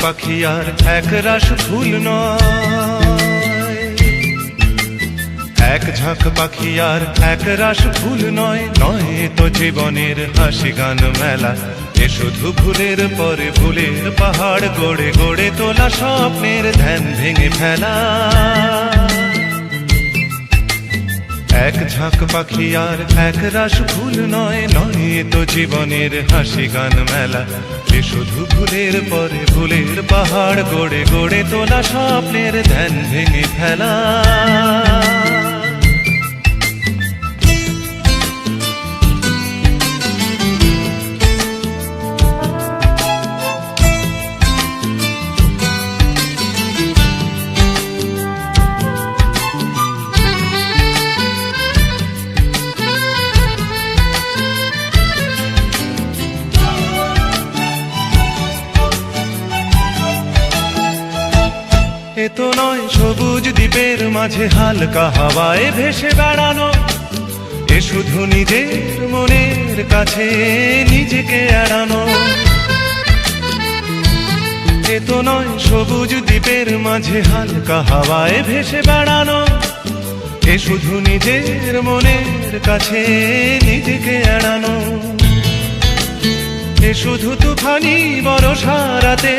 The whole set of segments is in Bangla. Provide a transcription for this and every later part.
পাখি আর একরাশ ফুল নয়, এক ঝাঁক পাখি আর একরাশ ফুল নয়, নয় তো জীবনের হাসি গান মেলা। এ শুধু ভুলের পরে ভুলের পাহাড় গড়ে গড়ে তোলা স্বপ্নের ধ্যান ভেঙে ফেলা। এক ঝাঁক পাখি আর একরাশ ফুল নয়, নয় তো জীবনের হাসি গান মেলা। এ শুধু ভুলের পরে ভুলের পাহাড় গড়ে গড়ে তোলা স্বপ্নের ধ্যান ভেঙে ফেলা। এ তো নয় সবুজ দ্বীপের মাঝে হালকা হাওয়ায় ভেসে বেড়ানো, এ শুধু নিজের মনের কাছে নিজেকে এড়ানো। এ তো নয় সবুজ দ্বীপের মাঝে হালকা হাওয়ায় ভেসে বেড়ানো, এ শুধু নিজের মনের কাছে নিজেকে এড়ানো। এ শুধু তুফানি বরষা রাতে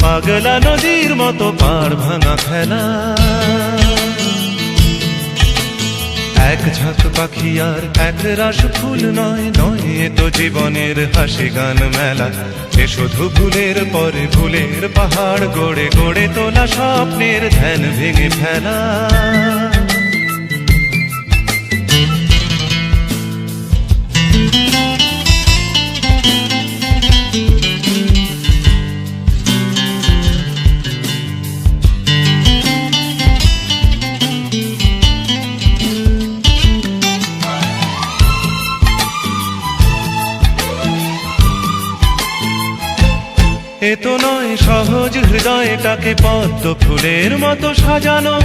পাগলা নদীর মতো পাড় ভাঙা খেলা। এক ঝাঁক পাখি আর একরাশ ফুল নয়, নয় তো জীবনের হাসি গান মেলা। এ শুধু ভুলের পরে ভুলের পাহাড় গড়ে গড়ে তোলা স্বপ্নের ধ্যান ভেঙে ফেলা। এ তো নয় সহজ হৃদয়টাকে পদ্ম ফুলের মতো সাজানো,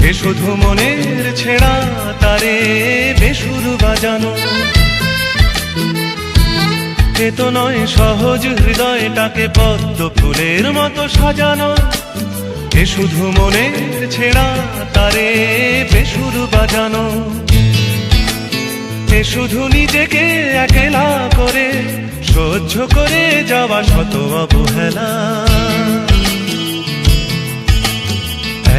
এ শুধু মনের ছেঁড়া তারে বেসুর বাজানো। এ তো নয় সহজ হৃদয়টাকে পদ্ম ফুলের মতো সাজানো, এ শুধু মনের ছেঁড়া তারে বেসুর বাজানো। এ শুধু নিজেকে একলা করে সহ্য করে যাওয়া শত অবহেলা।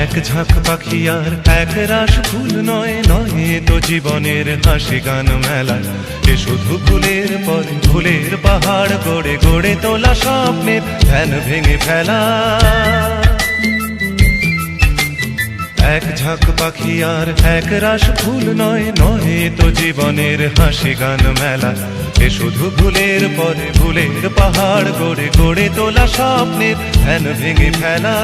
এক ঝাঁক পাখি আর একরাশ ফুল নয়, নয় তো জীবনের হাসি গান মেলা। এ শুধু ভুলের পরে ভুলের পাহাড় গড়ে গড়ে তোলা স্বপ্নের ধ্যান ভেঙে ফেলা। এক ঝাঁক পাখি আর একরাশ ফুল নয়, নয় তো জীবনের হাসি গান মেলা। এ শুধু ভুলের পরে ভুলের পাহাড় গড়ে গড়ে তোলা স্বপ্নের ধ্যান ভেঙে ফেলা।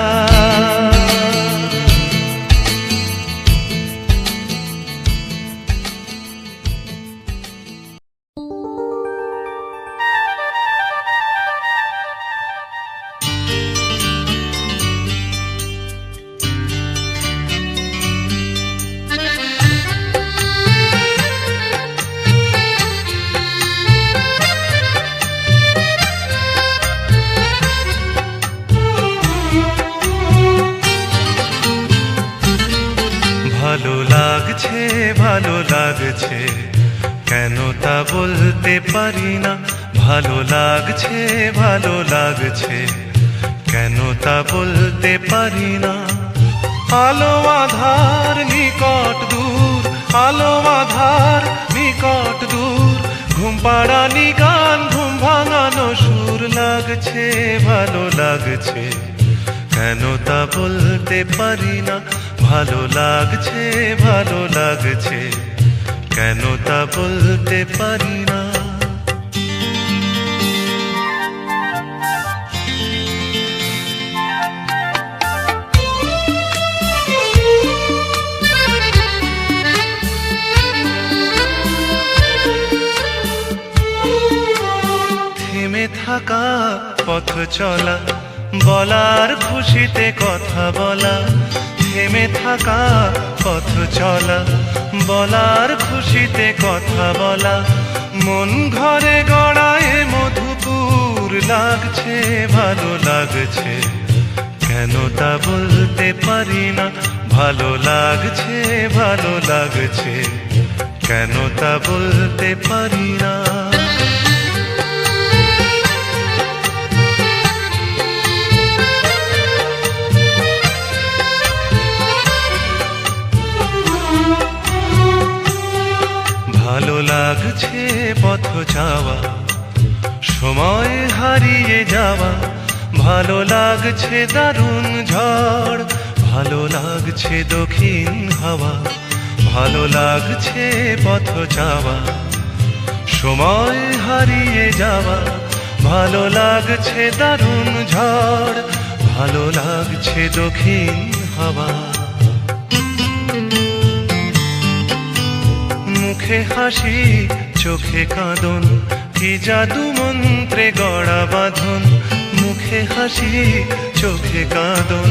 ভালো লাগছে ভালো লাগছে কেন তা বলতে পারি না, ভালো লাগছে ভালো লাগছে কেন তা বলতে পারি না। আলো আধার নিকট দূর, আলো আধার নিকট দূর, ঘুম পাড়ানি গান ঘুম ভাঙানো সুর, লাগছে ভালো লাগছে কেন তা বলতে পারি না। ভালো লাগছে ভালো লাগছে কেন তা বলতে পারি না। থেমে থাকা পথ চলা, বলার খুশিতে কথা বলা। থেমে থাকা পথ চলা, বলার খুশিতে কথা বলা। মন ঘরে গড়ায় মধুপুর মধুর লাগছে, ভালো লাগছে, কেন তা বলতে পারি না। ভালো লাগছে, ভালো লাগছে, কেন তা বলতে পারি না। ভালো লাগছে পথ যাওয়া, সময় হারিয়ে যাওয়া, ভালো লাগছে দারুণ ঝড়, ভালো লাগছে দক্ষিণ হাওয়া, ভালো লাগছে পথ যাওয়া, সময় হারিয়ে যাওয়া, ভালো লাগছে দারুণ ঝড়, ভালো লাগছে দক্ষিণ হাওয়া। মুখে হাসি চোখে কাঁদন, কি জাদু মন্ত্রে গড়া বাঁধন। মুখে হাসি চোখে কাঁদন,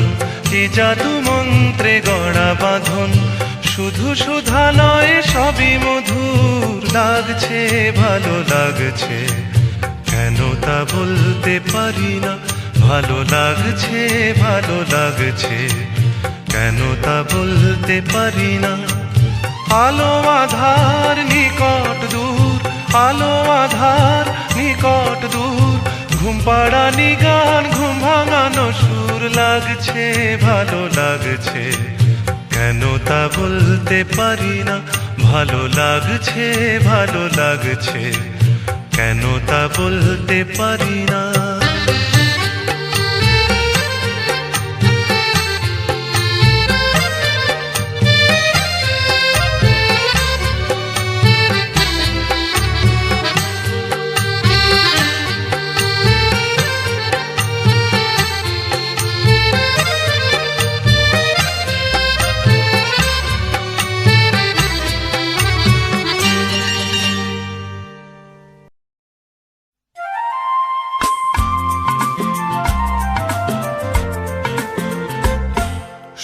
কি জাদু মন্ত্রে গড়া বাঁধন। শুধু সুধা নয় সবই মধুর লাগছে, ভালো লাগছে, কেন তা বলতে পারি না। ভালো লাগছে, ভালো লাগছে, কেন তা বলতে পারি না। আলো আধার নিকট দূর, আলো আধার নিকট দূর, ঘুম পাড়ানি গান ঘুম ভাঙানো সুর লাগছে, ভালো লাগছে, কেন তা বলতে পারি না। ভালো লাগছে, ভালো লাগছে, কেন তা বলতে পারি না।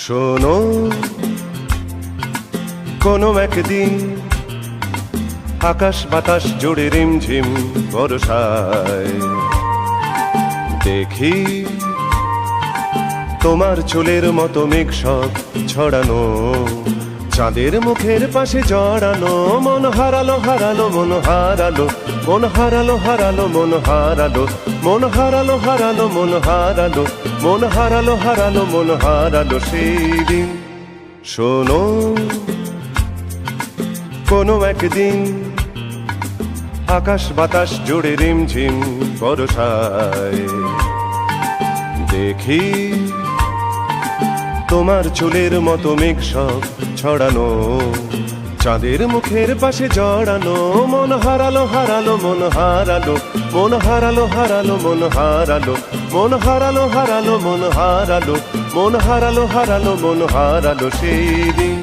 শোনো, কোনো একদিন আকাশ বাতাস জুড়ে রিমঝিম বর্ষায় দেখি তোমার চুলের মতো মেঘ সব ছড়ানো, চাঁদের মুখের পাশে জড়ানো। মন হারালো হারালো মন হারালো, মন হারালো হারালো মন হারালো, মন হারালো হারালো মন হারালো, মন হারালো হারালো মন হারালো সেই দিন। শোনো, কোনো একদিন আকাশ বাতাস জুড়ে রিমঝিম বর্ষায় দেখি তোমার চুলের মতো মেঘ সব ছড়ানো, চাঁদের মুখের পাশে জড়ানো। মন হারালো হারালো মন হারালো, মন হারালো হারালো মন হারালো, মন হারালো হারালো মন হারালো, মন হারালো হারালো মন হারালো সেই দিন।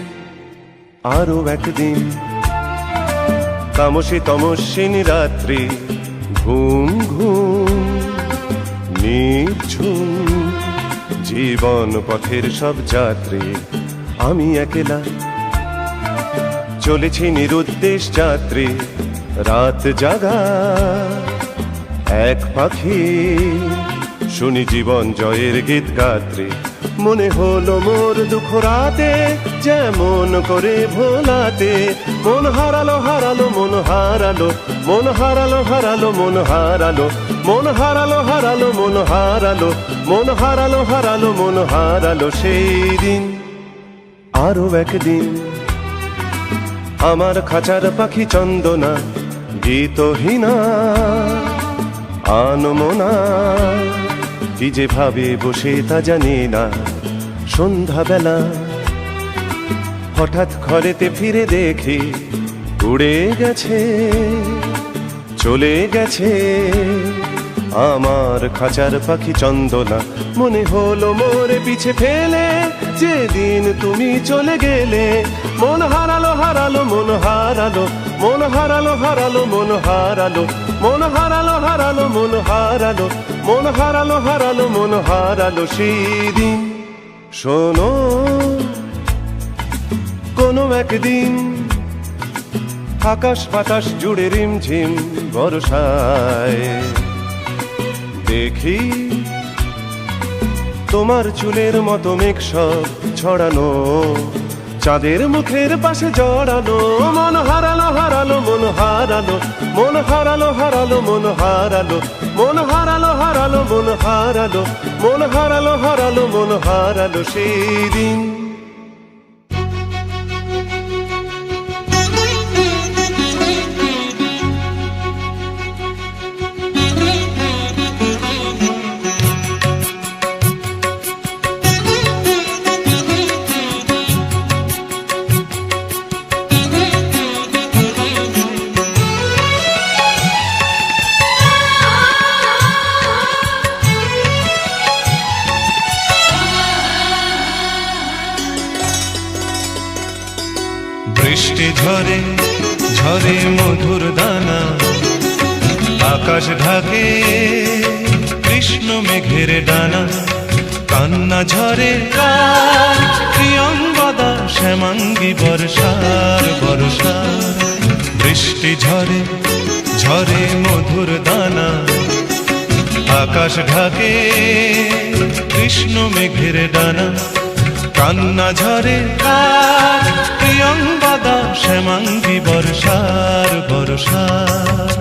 আরো একদিন তামসী তমস্বিনী রাত্রি, ঘুম ঘুম নিঝুম জীবন পথের সব যাত্রী, আমি একলা চলেছি নিরুদ্দেশ যাত্রী। রাত জাগা এক পাখি, শুনি জীবন জয়ের গীত গাত্রী। মনে হলো মোর দুঃখ রাতে যেমন করে ভোলাতে, মন হারালো হারালো মন হারালো, মন হারালো হারালো মন হারালো, মন হারালো হারালো মন হারালো, মন হারালো হারালো মন হারালো সেই দিন। আরো একদিন আমার খাঁচার পাখি চন্দনা গীতহীনা আনমনা, কি যে ভাবে বসে তা জানি না। সন্ধ্যাবেলা হঠাৎ ঘরেতে ফিরে দেখি উড়ে গেছে, চলে গেছে আমার খাঁচার পাখি চন্দনা। মনে হলো মোরে পিছে ফেলে যেদিন তুমি চলে গেলে। মন হারালো হারালো মন হারালো, মন হারালো হারালো মন হারালো, মন হারালো হারালো মন হারালো, মন হারালো হারালো মন হারালো সেই দিন। শোনো, কোনো একদিন আকাশ বাতাস জুড়ে রিমঝিম বর্ষায় দেখি তোমার চুলের মতো মেঘ সব ছড়ানো, চাঁদের মুখের পাশে জড়ানো, মন হারালো হারালো মন হারালো, মন হারালো হারালো মন হারালো, মন হারালো হারালো মন হারালো, মন হারালো হারালো মন হারালো সেই দিন। বৃষ্টি ঝরে ঝরে মধুর দানা, আকাশ ঢাকে কৃষ্ণ মেঘের ডানা, কান্না ঝরে কার প্রিয়ঙ্গদা শ্যামাঙ্গী বর্ষার বর্ষার। বৃষ্টি ঝরে ঝরে মধুর দানা, আকাশ ঢাকে কৃষ্ণ মেঘের ডানা, কান্না ঝরে কার প্রিয়ঙ্গদা শ্যামাঙ্গী বর্ষার বর্ষার।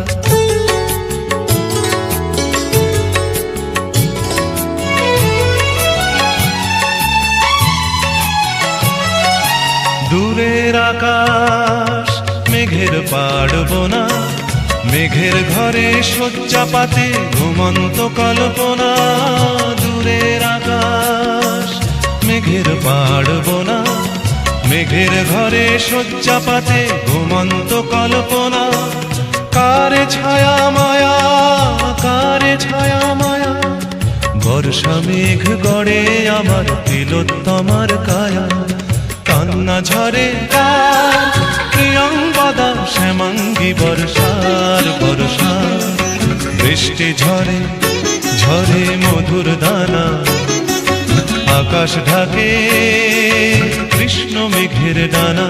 দূরের আকাশ মেঘের পাড়বনা, মেঘের ঘরে শয্যা পাতে ঘুমন্ত কল্পনা। দূরের আকাশ মেঘের পাড়বনা, মেঘের ঘরে শয্যা পাতে ঘুমন্ত কল্পনা। কারে ছায়া মায়া কারে ছায়া মায়া, বর্ষা মেঘ গড়ে আমার তিলোত্তমার কায়া। কান্না ঝরে কার প্রিয়ঙ্গদা শ্যামাঙ্গী বর্ষার বর্ষার। বৃষ্টি ঝরে ঝরে মধুর দানা, আকাশ ঢাকে কৃষ্ণ মেঘের ডানা,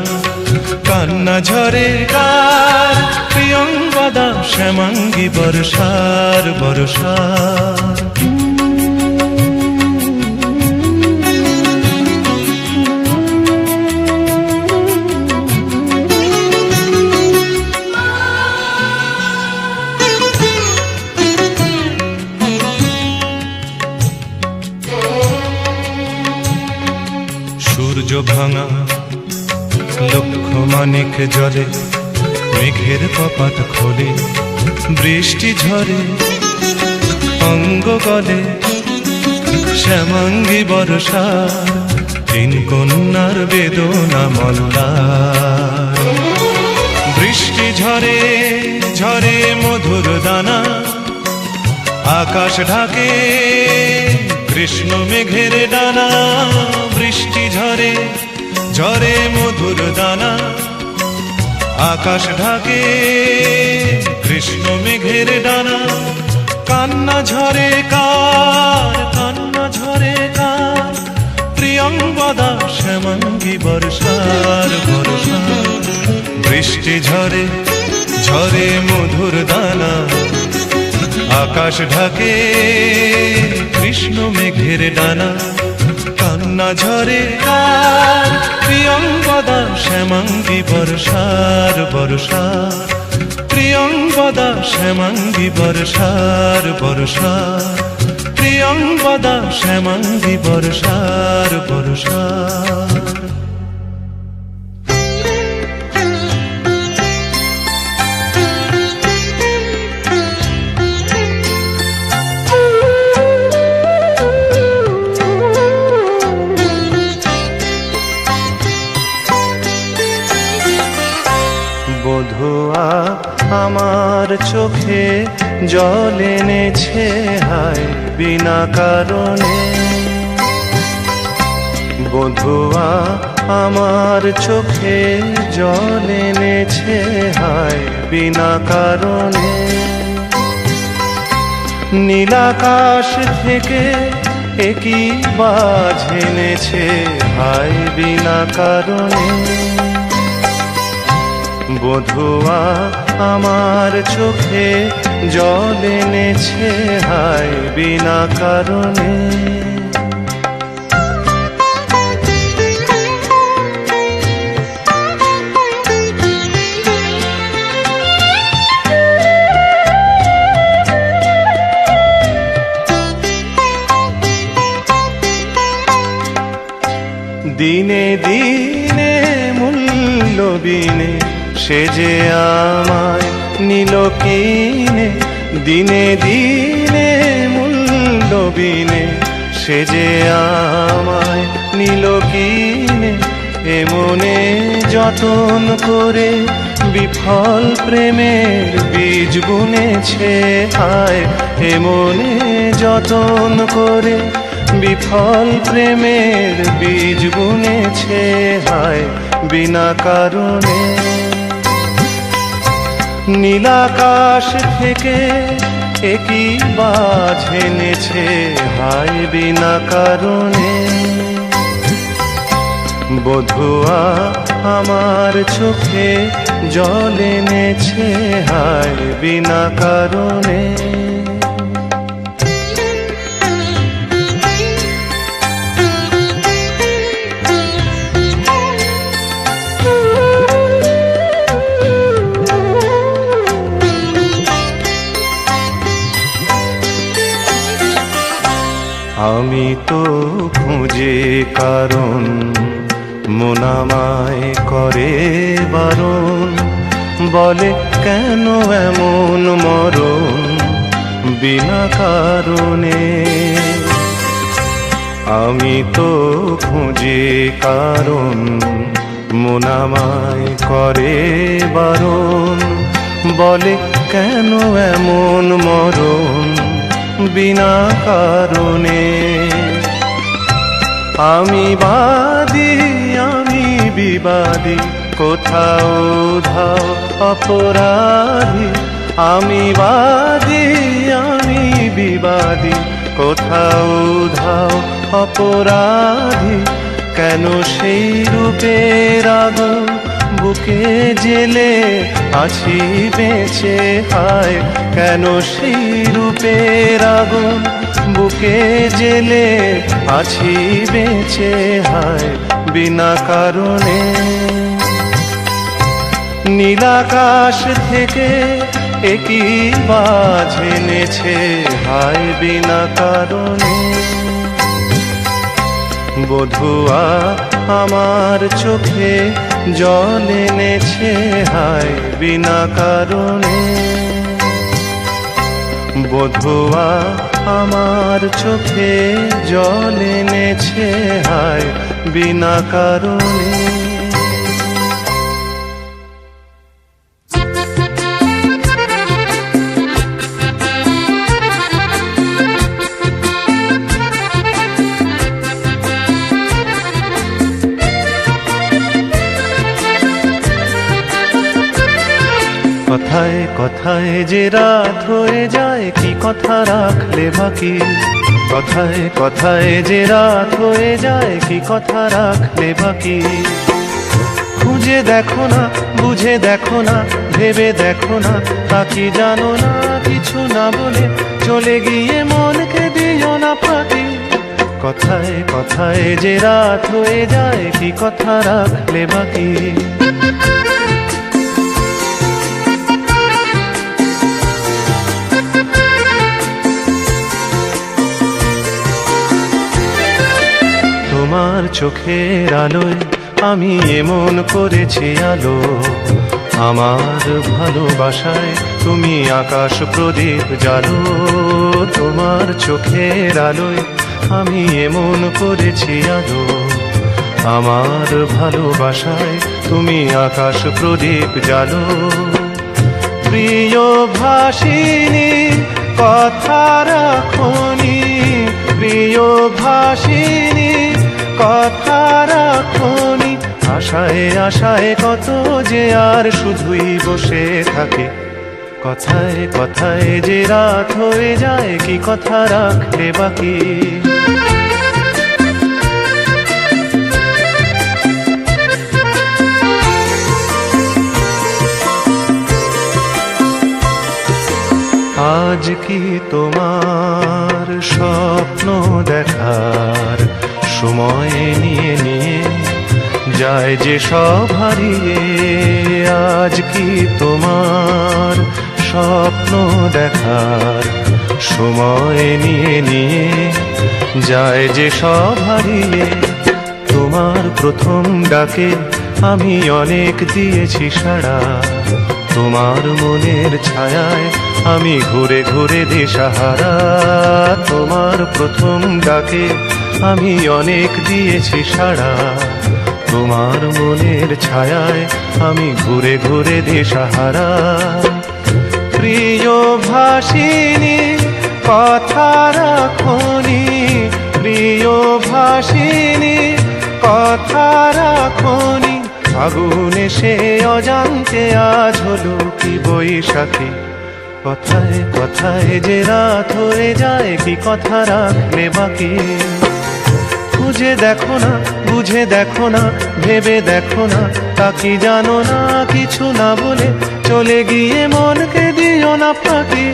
কান্না ঝরে কার প্রিয়ঙ্গদা শ্যামাঙ্গী বর্ষার বর্ষার। সূর্য ভাঙা লক্ষ মানিক জলে, মেঘের কপাট খোলে বৃষ্টি ঝরে অঙ্গ গলে শ্যামাঙ্গী বর্ষার। তিন কন্যার বেদনা মল্লার। বৃষ্টি ঝরে ঝরে মধুর দানা, আকাশ ঢাকে কৃষ্ণ মেঘের ডানা। বৃষ্টি ঝরে ঝরে মধুর দানা, আকাশ ঢাকে কৃষ্ণ মেঘের ডানা। কান্না ঝরে কার কান্না ঝরে কার প্রিয়ঙ্গদা শ্যামাঙ্গী বর্ষার বর্ষার। বৃষ্টি ঝরে ঝরে মধুর দানা, আকাশ ঢাকে কৃষ্ণ মেঘের ডানা। কান্না ঝরে কার প্রিয়ঙ্গদা শ্যামাঙ্গী বর্ষার বর্ষার। প্রিয়ঙ্গদা শ্যামাঙ্গী বর্ষার বর্ষার। প্রিয়ঙ্গদা শ্যামাঙ্গী বর্ষার বর্ষার। বধুয়া আমার চোখে জল এনেছে হায় বিনা কারণে। বধুয়া আমার চোখে জল এনেছে হায় বিনা কারণে। নীলাকাশ থেকে একই বাজ এনেছে হায় বিনা কারণে। বধুয়া আমার চোখে জল এনেছে হায় বিনা কারণে। দিনে দিনে মূল্যবিনে সে যে আমায় নিল কিনে, দিনে দিনে মূল্যবিনে সে যে আমায় নিল কিনে। এমনে যতন করে বিফল প্রেমের বীজ বুনেছে হায়, এমনে যতন করে বিফল প্রেমের বীজ বুনেছে হায় বিনা কারণে। নীলাকাশ থেকে একই বাজ এনেছে হায় বিনা কারণে। বধুয়া আমার চোখে জল এনেছে হায় বিনা কারণে। আমি তো খুঁজে কারণ মন আমায় করে বারণ, বলে কেন এমন মরণ বিনা কারণে। আমি তো খুঁজে কারণ মন আমায় করে বারণ, বলে কেন এমন মরণ বিনা কারণে। আমি বাদী আমি বিবাদী কোথাও ধাও অপরাধী, আমি বাদী আমি বিবাদী কোথাও ধাও অপরাধী। কেন সেই রূপের আগুন বুকে জেলে আছি বেঁচে হায়, কেন সেই রূপের আগুন বুকে জেলে আছি বেঁচে হায় বিনা কারণে। নীলাকাশ থেকে একই বাজ এনেছে হায় বিনা কারণে। বধুয়া আমার চোখে জল এনেছে হায় বিনা কারণে। বধুয়া আমার চোখে জল এনেছে হায় বিনা কারণে। কথায় কথায় যে রাত হয়ে যায় কি কথা রাখলে বাকি, কথায় কথায় যে রাত হয়ে যায় কি কথা রাখলে বাকি। খুঁজে দেখো না বুঝে দেখো না ভেবে দেখো না, তা কি জানো না কিছু না বলে চলে গিয়ে মনকে দিও না ফাঁকি। কথায় কথায় যে রাত হয়ে যায় কি কথা রাখলে বাকি। তোমার চোখের আলোয় আমি এমন করেছি আলো, আমার ভালোবাসায় তুমি আকাশ প্রদীপ জ্বালো। তোমার চোখের আলোয় আমি এমন করেছি আলো, আমার ভালোবাসায় তুমি আকাশ প্রদীপ জ্বালো। প্রিয় ভাসিনী কথা রাখনি, প্রিয় ভাসিনী কথা রাখনি। আশায় আশায় কত যে আর শুধুই বসে থাকে, কথায় কথায় যে রাত হয়ে যায় কি কথা রাখলে বাকি। কি তোমার স্বপ্ন দেখার সময় নিয়ে নিয়ে যায় যে সব হারিয়ে? আজ কি তোমার স্বপ্ন দেখার সময় নিয়ে নিয়ে যায় যে সব হারিয়ে? তোমার প্রথম ডাকে আমি অনেক দিয়েছি সাড়া, তোমার মনের ছায়ায় আমি ঘুরে ঘুরে দিশাহারা। তোমার প্রথম ডাকে আমি অনেক দিয়েছি সাড়া, তোমার মনের ছায়ায় আমি ঘুরে ঘুরে দিশাহারা। প্রিয় ভাষিনী কথা রাখনি, প্রিয় ভাষিনী কথা রাখনি। আগুনে সে অজান্তে আজ হলো কি বৈশাখী। কথায় কথায় যে রাত হয়ে যায়, কি কথা রাখলে বাকি? খুঁজে দেখো না, বুঝে দেখো না, ভেবে দেখো না, তা কি জানো না? কিছু না বলে চলে গিয়ে মনকে দিও না ফাঁকি।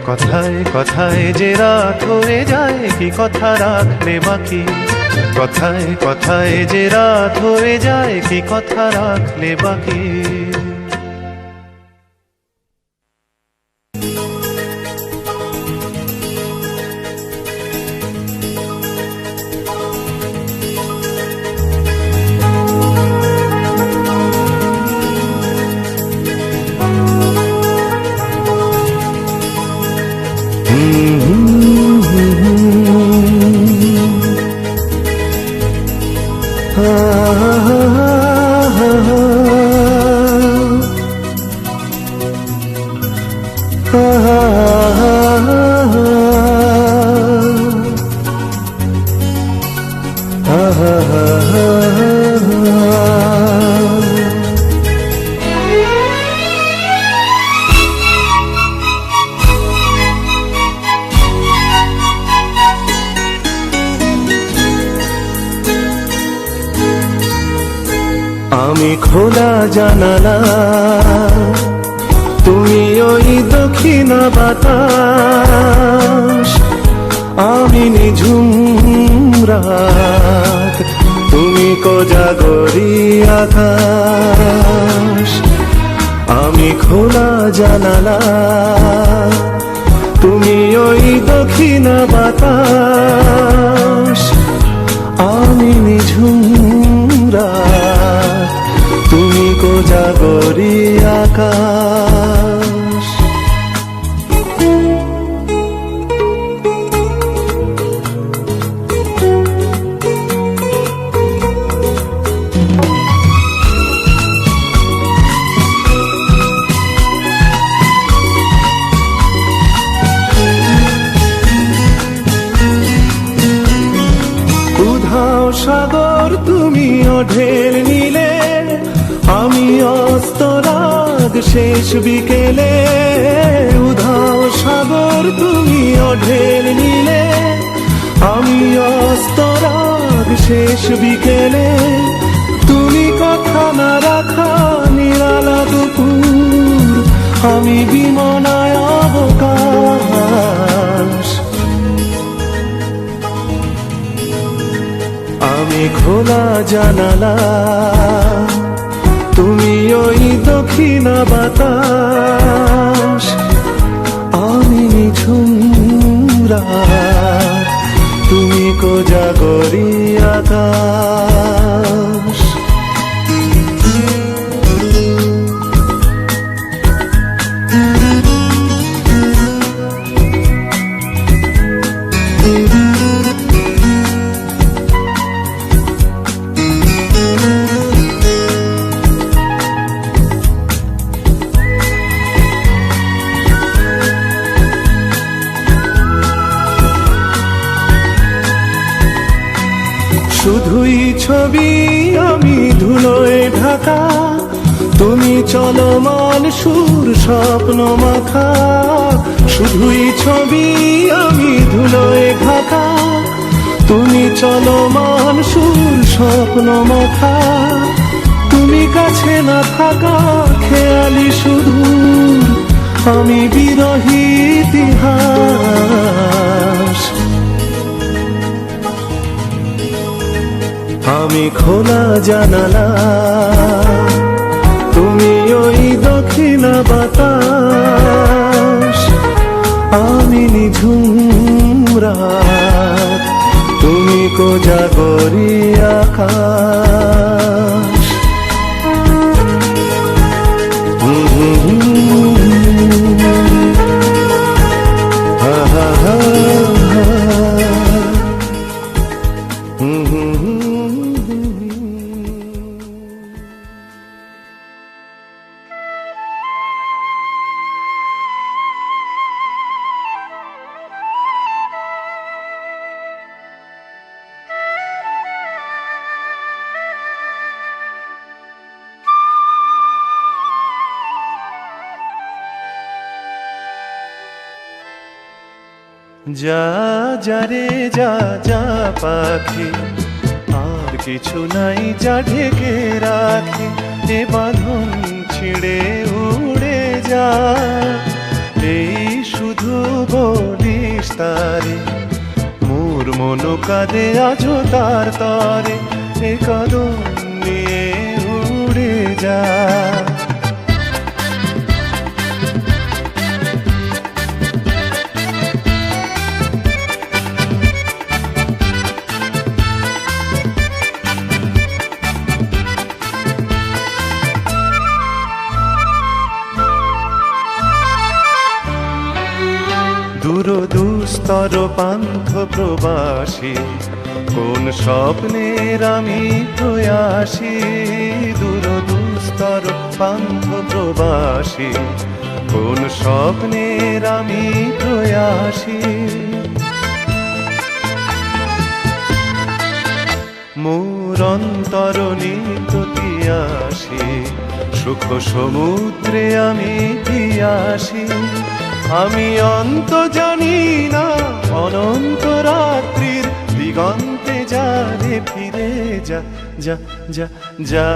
কথায় কথায় যে রাত হয়ে যায়, কি কথা রাখলে বাকি? কথায় কথায় যে রাত হয়ে যায়, কি কথা রাখলে বাকি? আমি খোলা জানালা, তুমি ওই দক্ষিণা বাতাস। আমি নিঝুম রাত, তুমি কোজাগরি আকাশ। আমি খোলা জানালা, তুমি ওই দক্ষিণা বাতাস। আমি নিঝুম রাত, তুমি কোজাগরি আকাশ। উধাও সাগর তুমি ঢের নিলে, আমি অস্তরাগ শেষ বিকেলে। উধাও সাগর তুমি ঢের নিলে, আমি অস্তরাগ শেষ বিকেলে। তুমি কথা না রাখা নিরালা দুপুর, আমি বিমনায় অবকাশ। আমি খোলা জানালা, তুমি ওই দক্ষিণা বাতাস। আমি নিঝুম রাত, তুমি কোজাগরি আকাশ। শুধুই ছবি আমি ধুলোয় ঢাকা, তুমি চলমান সুর স্বপ্ন মাখা। শুধুই ছবি আমি ধুলোয় ঢাকা, তুমি চলমান সুর স্বপ্ন মাখা। তুমি কাছে না থাকা খেয়ালি সুদূর, আমি বিরহী ইতিহাস, আমি খোলা জানালা, তুমি ওই দক্ষিণা বাতাস, আমি নিঝুম রাত, তুমি কোজাগরী আকাশ। যা যা রে যা যা পাখি, আর কিছু নাই যা ঢেকে রাখি, এ বাঁধন ছিঁড়ে উড়ে যা, এই শুধু বলিস তারে, মোর মন কাঁদে আজো তার তরে, এ কদম নিয়ে উড়ে যা। দূরদুস্তর পান্থ প্রবাসী, কোন স্বপ্নের আমি প্রয়াসী, দূরদুস্তর পান্থ প্রবাসী, কোন স্বপ্নের আমি প্রয়াসী। মোর অন্তর নিত্যতিয়াসী, সুখ সমুদ্রে আমি পিয়াসী, আমি অন্ত জানি না অনন্ত রাত্রির দিগন্তে যা রে ফিরে যা, যা যা যা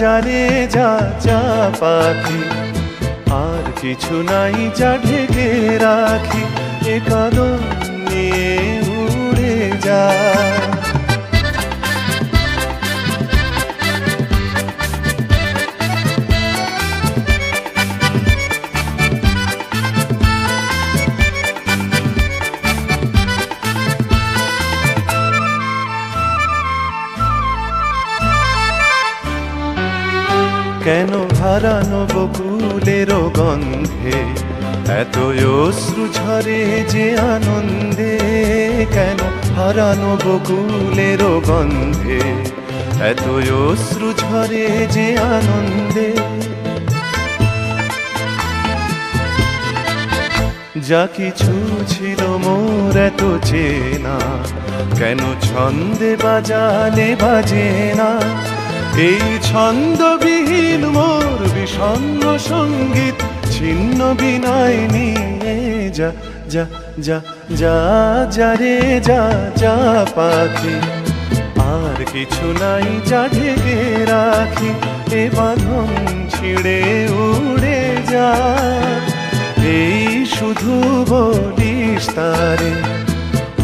যা রে যা যা পাখি, আর কিছু নাই যা ঢেকে রাখি, এ কদম নিয়ে উড়ে যা। কেন হারানো বকুলের গন্ধে এত অশ্রু ঝরে যে আনন্দে, কেন হারানো বকুলের গন্ধে এত অশ্রু ঝরে যে আনন্দে, যা কিছু ছিল মোর এত চেনা, কেন ছন্দে বাজালে বাজে না, এই ছন্দবিহীন মোর বিষণ্ণ সঙ্গীত ছিন্ন বিনয় নিয়ে যা, যা যা যা যা রে যা যা পাখি, আর কিছু নাই যা ঢেকে রাখি, এ বাঁধন ছিঁড়ে উড়ে যা, এই শুধু বলিস তারে,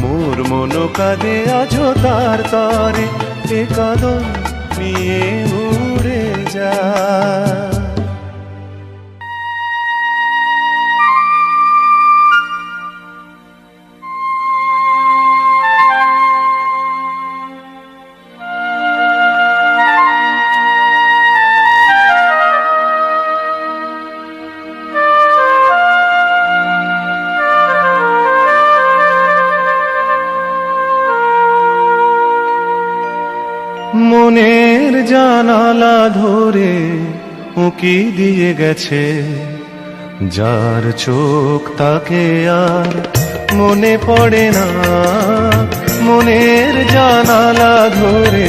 মোর মন কাঁদে আজো তার তরে, এ কদম নিয়ে উড়ে যা। মনের জানালা ধরে উঁকি দিয়ে গেছে, যার চোখ তাকে আর মনে পড়ে না, মনের জানালা ধরে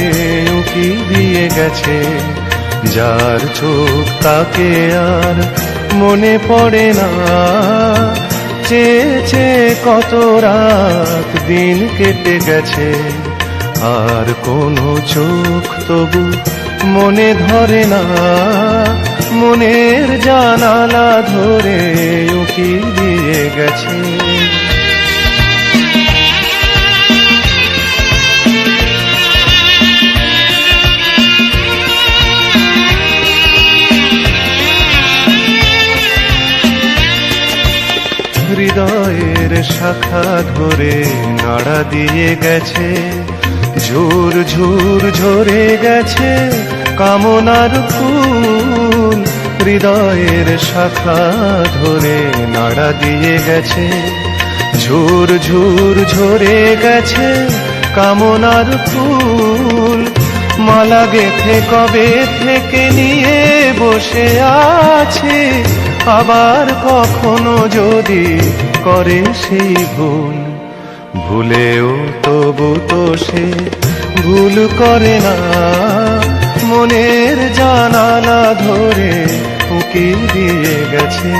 উঁকি দিয়ে গেছে, যার চোখ তাকে আর মনে পড়ে না, চেয়ে চেয়ে কত রাত দিন কেটে গেছে, আর কোনো চোখ তবু মনে ধরে না, মনের জানালা ধরে উকি দিয়ে গেছে। হৃদয়ের শাখা ধরে নাড়া দিয়ে গেছে, ঝুর ঝুর ঝরে গেছে কামনার ফুল। হৃদয়ের শাখা ধরে নাড়া দিয়ে গেছে, ঝুর ঝুর ঝরে গেছে কামনার ফুল। মালা গেথে কবে থেকে নিয়ে বসে আছে, আবার কখনো যদি করে সেই ভুল। ভুলেও তবু তো সে ভুল করে না, মনের জানালা ধরে উকি দিয়ে গেছে।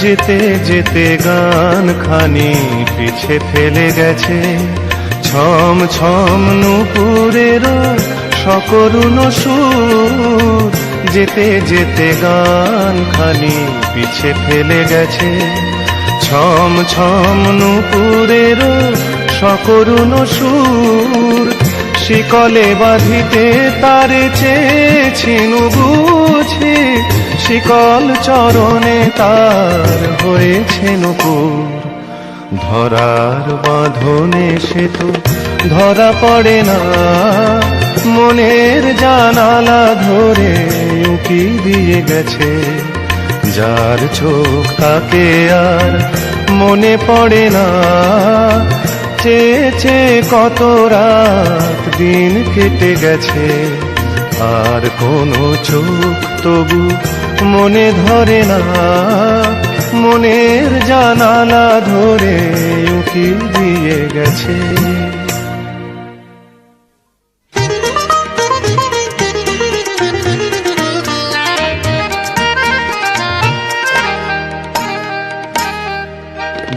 যেতে যেতে গান খানি পিছে ফেলে গেছে, ছম ছম নুপুরেরও সকরুণ সুর। যেতে যেতে গান খানি পিছে ফেলে গেছে, ছম ছম নুপুরেরও সকরুণ সুর। শিকলে বাঁধিতে তারে চেয়েছিনু বুঝি, শিকল চরণে তার হয়েছে নূপুর। ধরার বাঁধনে সে তো ধরা পড়ে না, মনের জানালা ধরে উকি দিয়ে গেছে। যার চোখ তাকে আর মনে পড়ে না, চেয়ে চেয়ে কত রাত দিন কেটে গেছে। আর কোনো চোখ তবু মনে ধরে না, মনের জানালা ধরে উকি দিয়ে গেছে।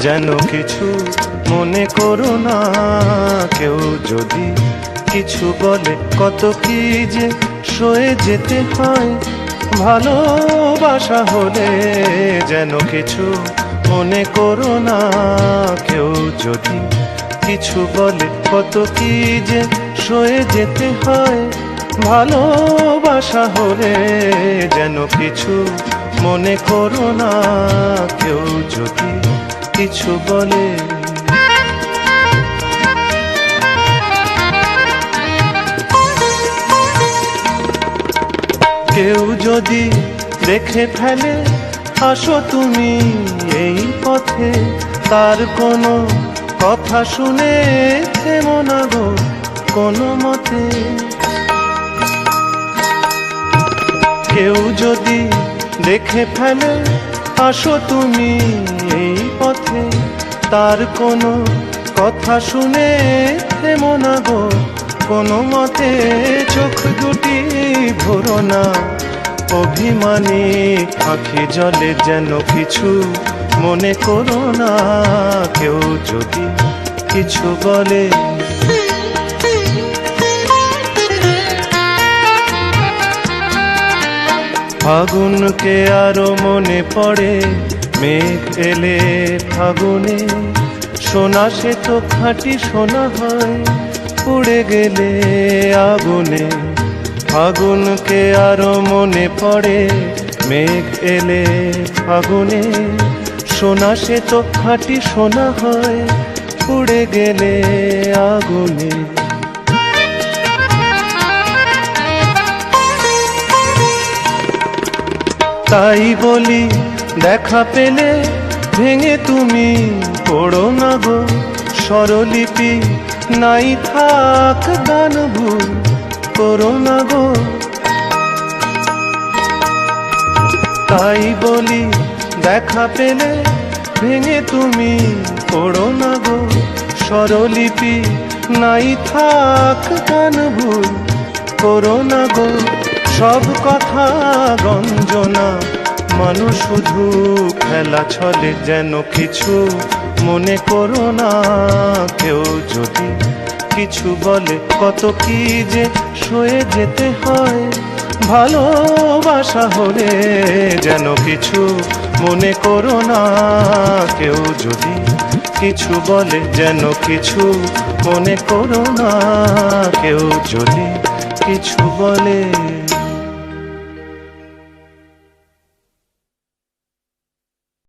যেন কিছু মনে করো না, কেউ যদি কিছু বলে কত কি যে সয়ে যেতে হয় ভালোবাসা হলে। যেন কিছু মনে করো না, কেউ যদি কিছু বলে কত কি যে সয়ে যেতে হয় ভালোবাসা হলে। যেন কিছু মনে করো না, কেউ যদি কিছু বলে। কেউ যদি দেখে ফেলে আসো তুমি এই পথে, তার কোনো কথা শুনে থেমো না গো কোনো মতে। কেউ যদি দেখে ফেলে আসো তুমি এই পথে, তার কোনো কথা শুনে থেমো না গো কোনো মতে। চোখ দুটি ভরো না অভিমানী আঁখি জলে, যেন কিছু মনে করো না, কেউ যদি কিছু বলে। ফাগুনকে আরো মনে পড়ে, মেঘ এলে ফাগুনে। সোনা সে তো খাঁটি সোনা হয়, পুড়ে গেলে আগুনে। ফাগুনকে আরো মনে পড়ে, মেঘ এলে ফাগুনে। সোনা সে তো খাঁটি সোনা হয়, পুড়ে গেলে আগুনে। তাই বলি দেখা পেলে ভেঙে তুমি পড়ো না গো স্বরলিপি, নাই থাক গান ভুল করো না গো। তাই বলি দেখা পেলে ভেঙে তুমি পড়ো না গো স্বরলিপি, নাই থাক গান ভুল করো না গো। সব কথা গঞ্জনা, মানুষ শুধু খেলা ছলে, যেন কিছু মনে করো না। কেউ যদি কিছু বলে, কত কি যে সয়ে যেতে হয়, ভালোবাসা হলে যেন কিছু মনে করো না। কেউ যদি কিছু বলে, যেন কিছু মনে করো না। কেউ যদি কিছু বলে।